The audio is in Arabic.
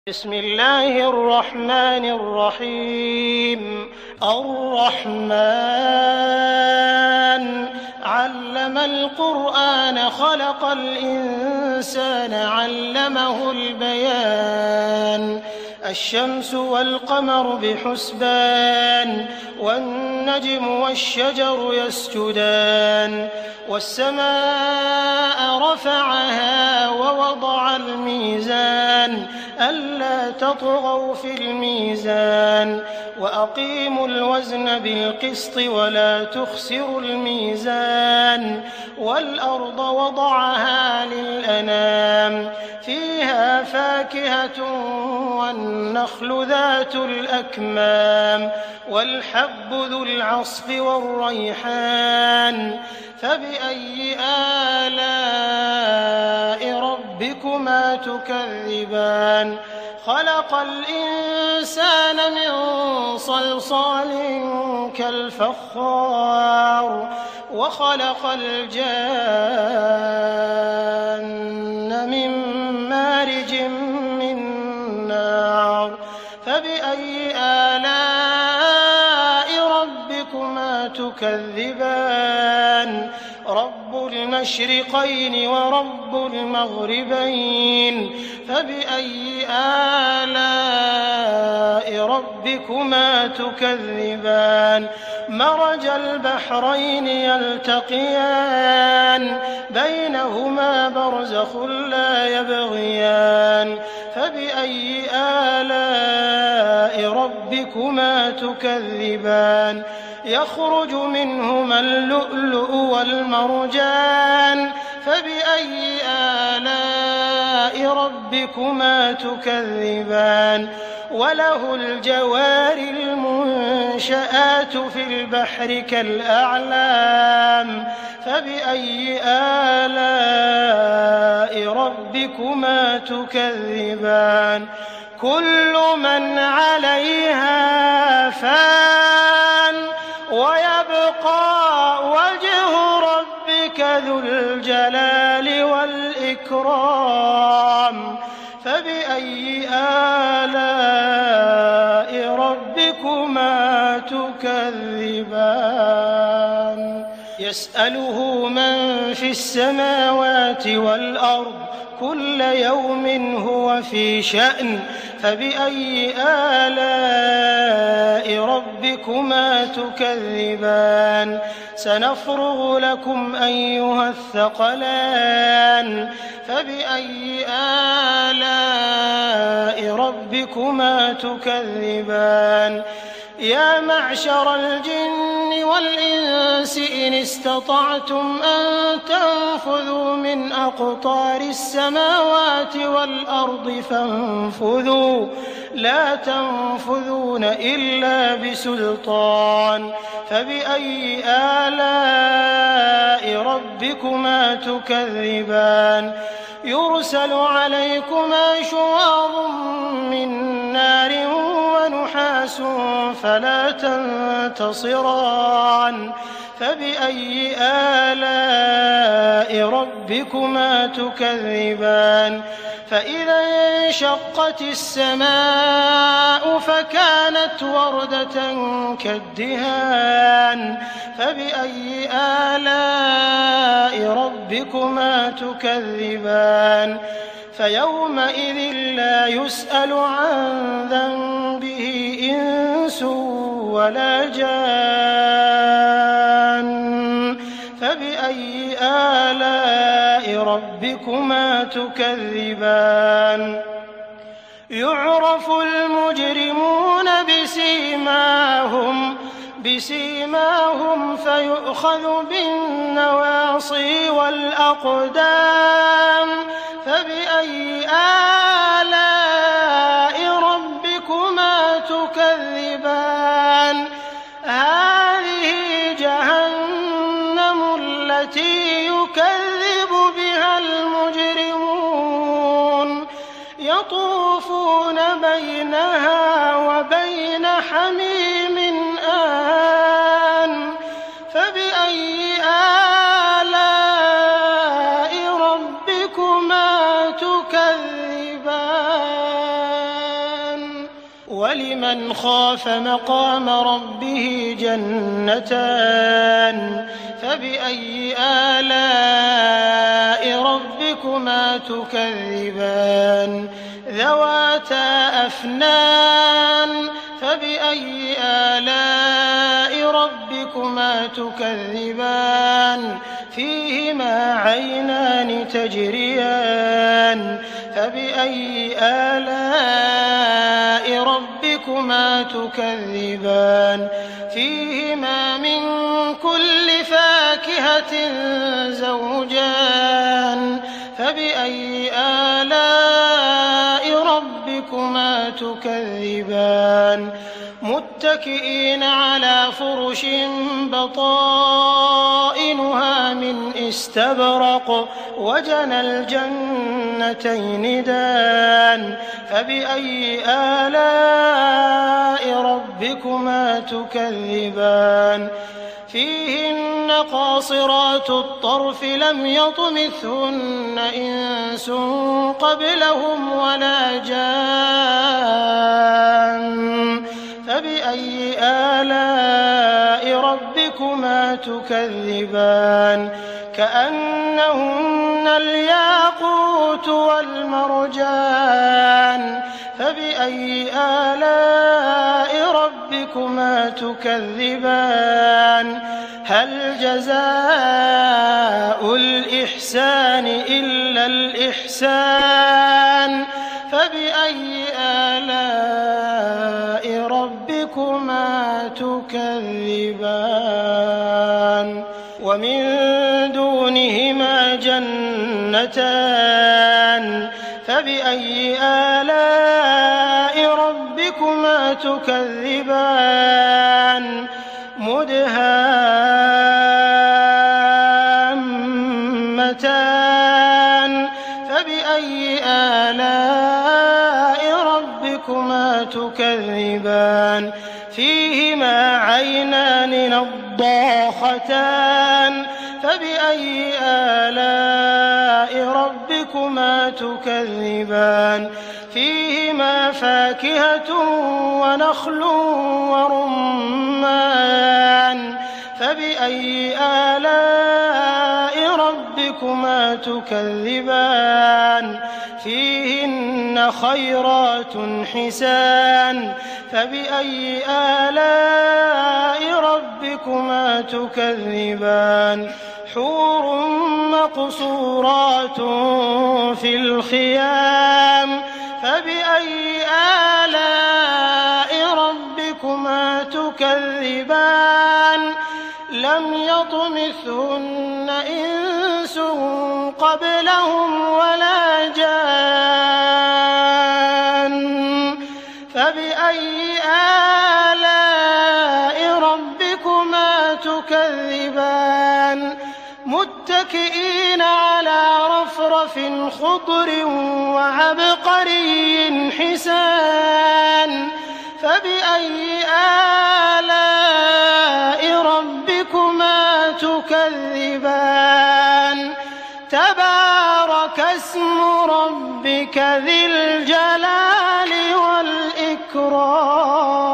بسم الله الرحمن الرحيم. الرحمن علم القرآن خلق الإنسان علمه البيان. الشمس والقمر بحسبان والنجم والشجر يسجدان والسماء رفعها ووضع الميزان ألا تطغوا في الميزان وأقيموا الوزن بالقسط ولا تخسروا الميزان والأرض وضعها للأنام فيها فاكهة والنخل ذات الأكمام والحب ذو العصف والريحان فبأي آلاء ربكما تكذبان. خلق الإنسان من صلصال كالفخار وخلق الجان من مارج من نار فبأي آلاء ربكما تكذبان. رب المشرقين ورب المغربين فبأي آلاء ربكما تكذبان. مرج البحرين يلتقيان بينهما برزخ لا يبغيان فبأي آلاء ربكما تكذبان. يخرج منهما اللؤلؤ والمرجان فبأي آلاء ربكما تكذبان. وله الجوار المنشآت في البحر كالأعلام فبأي آلاء ربكما تكذبان. كل من عليها فان ويبقى وجه ربك ذو الجلال والإكرام فبأي آلاء ربكما تكذبان. يسأله من في السماوات والأرض كل يوم هو في شأن فبأي آلاء ربكما تكذبان. سنفرغ لكم أيها الثقلان فبأي آلاء ربكما تكذبان. يا معشر الجن والإنس إن استطعتم أن تنفذوا من أقطار السماوات والأرض فانفذوا لا تنفذون إلا بسلطان فبأي آلاء ربكما تكذبان. يرسل عليكما شواظ من نار ونحاس فلا تنتصران فبأي آلاء ربكما تكذبان. فإذا انشقت السماء فكانت وردة كالدهان فبأي آلاء ربكما تكذبان. فيومئذ لا يسأل عن ذنبه إنس ولا جان فبأي آلاء ربكما تكذبان. يعرف المجرمون بسيماهم فيؤخذ بالنواصي والأقدام فبأي آلاء ربكما تكذبان. هذه جهنم التي يكذب بها المجرمون يطوفون بينها وبين حميم آن فبأي آلاء ربكما تكذبان. ولمن خاف مقام ربه جنتان فبأي آلاء ربكما تكذبان ذواتا أفنان فبأي آلاء ربكما تكذبان فيهما عينان تجريان فبأي آلاء ربكما تكذبان فيهما من كل فاكهة زوجان فبأي آلاء ربكما تكذبان متكئين على فرش بطائنها من استبرق وجنى الجنتين دان فبأي آلاء ربكما تكذبان فيهن قاصرات الطرف لم يطمثهن إنس قبلهم ولا جان فبأي آلاء ربكما تكذبان كأنهن الياقوت والمرجان فبأي آلاء ربكما تكذبان هل جزاء الإحسان إلا الإحسان فبأي آلاء ربكما تكذبان ومن دونهما جنتان فبأي آلاء ربكما تكذبان مدهامتان فبأي آلاء ربكما تكذبان فيهما عينان نضاختان فبأي آلاء ربكما تكذبان فيهما فاكهة ونخل ورمان فبأي آلاء ربكما تكذبان فيهن خيرات حسان فبأي آلاء ربكما تكذبان حور مقصورات في الخيام فبأي آلاء ربكما تكذبان لم يطمثهن إنس قبلهم ولا جان فبأي آلاء ربكما تكذبان متكئين على رفرف خضر وعبقري حسان فبأي آلاء ربكما تكذبان تبارك اسم ربك ذي الجلال والإكرام